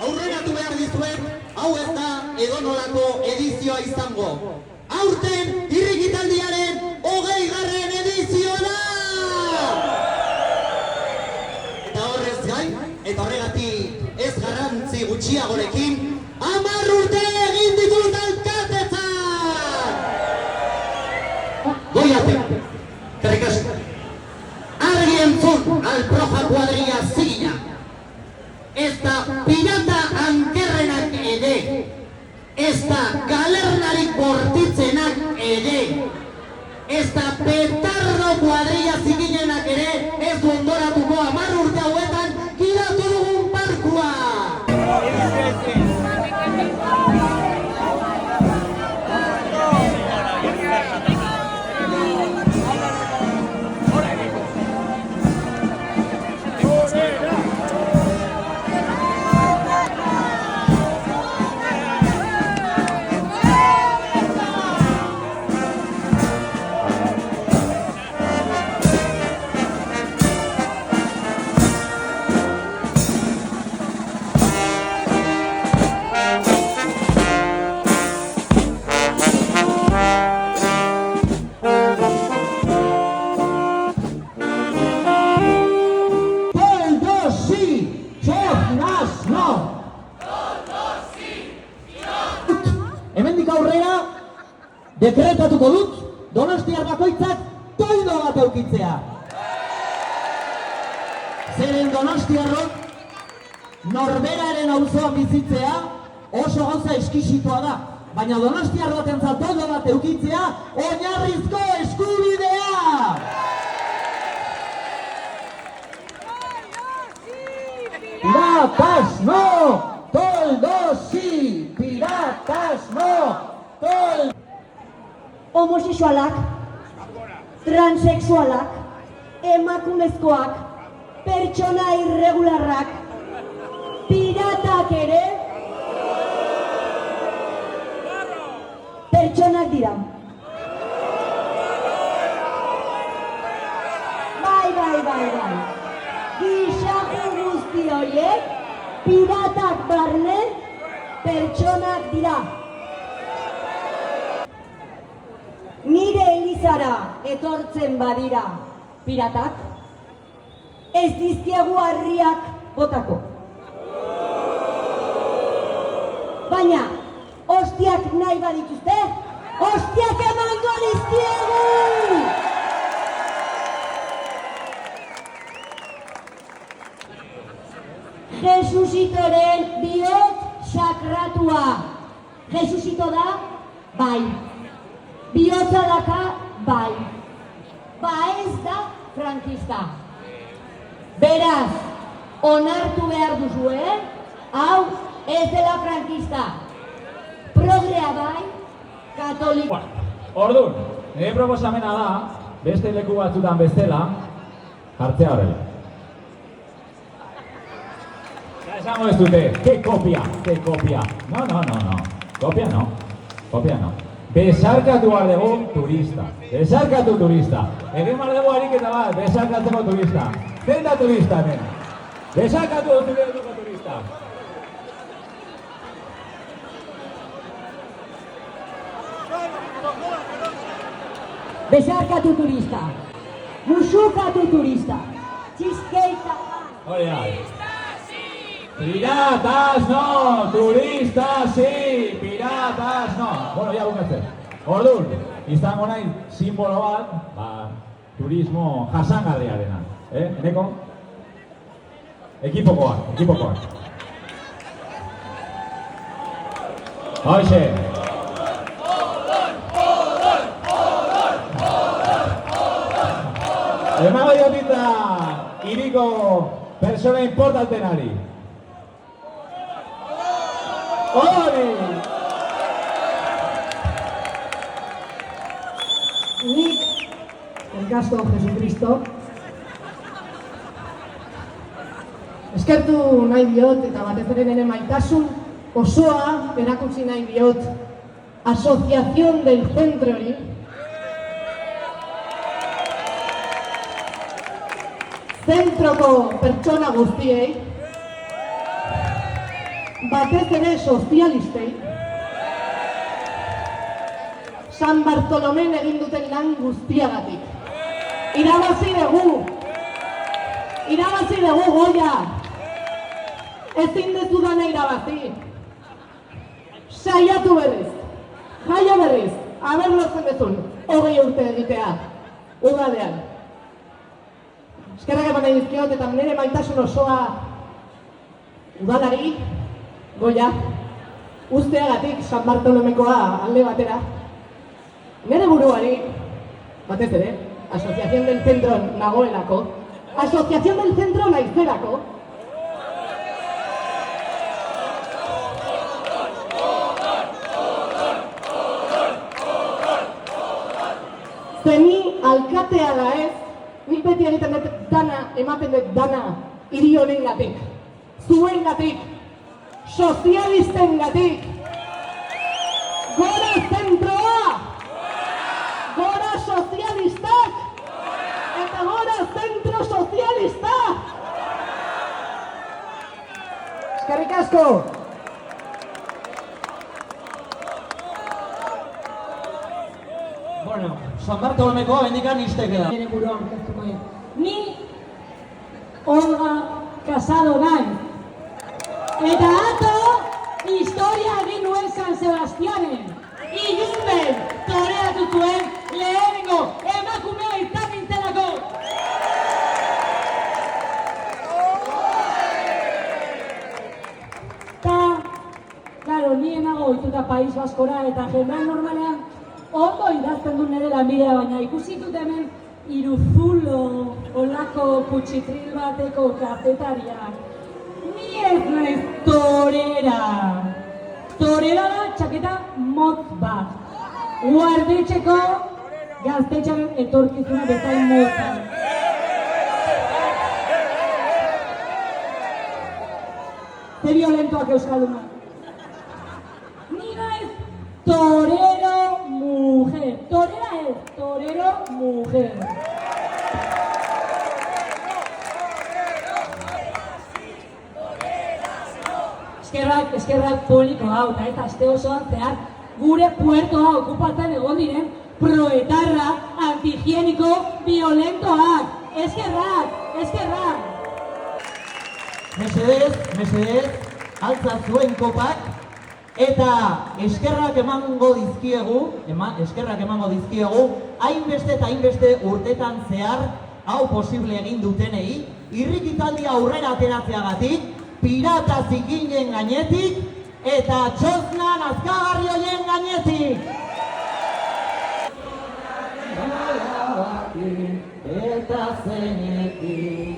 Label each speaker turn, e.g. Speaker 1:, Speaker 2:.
Speaker 1: aurreratu behar dizuet, hau ez da edonolako edizioa izango. Aurten irrikitaldiaren 20. edizioa da! Eta horrez gain, eta horregatik ez garrantzi gutxiagorekin, 10 urte egin ditut alkatetzan! Goiate, karrikasko. Argi entzun Alproja kuadrilla zigina. Ez da pirata ankerrenak ere. Ez da galernarik bortitzenak ere. Ez da petardo kuadrilla ziginenak ere. Ez du ondoratuko 10 urte hauetan giratu dugun parkua. Hemendik aurrera, dekretatuko dut, donostiar bakoitzak toido bat eukitzea. Zeren donostiarrok, norberaren auzoan bizitzea oso gauza eskisitoa da. Baina donostiar batentzat toido bat eukitzea oinarrizko eskubidea! Piratas no! Toldos sí! Piratas no! Tol!
Speaker 2: Homosexualak, transexualak, emakumezkoak, pertsona irregularrak, piratak ere pertsonak dira. Bai. Gixaku guzti horiek piratak barne pertsonak dira. Nire elizara etortzen badira piratak, ez dizkiegu harriak botako. Baina, ostiak nahi badituzte, ostiak emango dizkiegu! Jesusitoren bihotz sakratua. Jesusito da, bai. Bihotza daka, bai. Ba ez da frankista. Beraz, onartu behar duzue, hau ez dela frankista. Progrea bai, katoliko.
Speaker 3: Orduan, nire proposamena da, beste leku batzutan bezala, jartzea horrela. Esango ez dute, ke kopia. No. Kopia no. Besarkatu behar dugu turista. Egin behar dugu ariketa bat, besarkatzeko turista. Zein da turista, hemen? Besarkatu dugu turista.
Speaker 2: Besarkatu turista. Musukatu turista. Txiskeita.
Speaker 3: Hori. Piratas no, turistas sí, piratas no. Bueno, ya bukatzen. Orduan, izango nahi simbolo bat, turismo jasangarriarena. Eneko? Ekipokoak. Hoxe. Emago jotita, iriko persona importantenari. Hori!
Speaker 2: Nik, elkasko Jesucristo, eskertu nahi diot eta batez ere nire maitasun osoa erakutsi nahi diot Asociación del Centro hori. Zentroko pertsona guztiei. batez ere sozialistei, San Bartolomen egin duten lan guztiagatik. Irabazi dugu goia, ezin dezu dana irabazi. Saiatu berriz, jaio berriz, aber lortzen dezun, 20 urte egitea, udalean. Eskerrak eman nahi dizkiot eta nire maitasun osoa udalari, goia, usteagatik San Bartolomekoa alde batera. Nire buruari, batez ere, Asociación del Centro nagoelako, Asociación del Centro naizelako, zeni alkatea da ez, nik beti egiten dut dana, ematen dut dana, hiri honengatik, zuengatik, sozialistengatik, gora zentroa! Gora sozialistak! Eta gora zentro sozialistak! Eskerrik asko!
Speaker 1: Bueno, San Bartolomeko bendikan izteke da.
Speaker 4: Nire burua aurkeztuko dut. Ni Olga Casado naiz. Eta ato historia egin nuen San Sebastianen. Ilunben toreatu zuen lehenengo emakumea izan nintzelako. Ta, claro, ni enago ohituta País Baskora eta jendea normalean ondo idazten du nire lanbidea, baina ikusi dut hemen Iruzulo olako kutsitril bateko kazetariak. Ni ez naiz torera. Torera da txaketa motz bat. Guardetxeko gaztetxaren etorkizuna bezain motza. Ze violentoak euskalduna. Ni naiz torero mujer. Torera ez, torero mujer. Eskerrak publiko hau, eta ez aste osoan zehar gure puertoa okupatzen egon diren proetarra, antihigieniko, violentoak. Eskerrak!
Speaker 1: Mesedez, altza zuen kopak, eta eskerrak emango dizkiegu, hainbeste urtetan zehar, hau posible egin dutenei, irrikitaldia aurrera ateratzeagatik, pirata zikinen gainetik, eta txosna nazkagarri hoien gainetik. Eta zeinetik.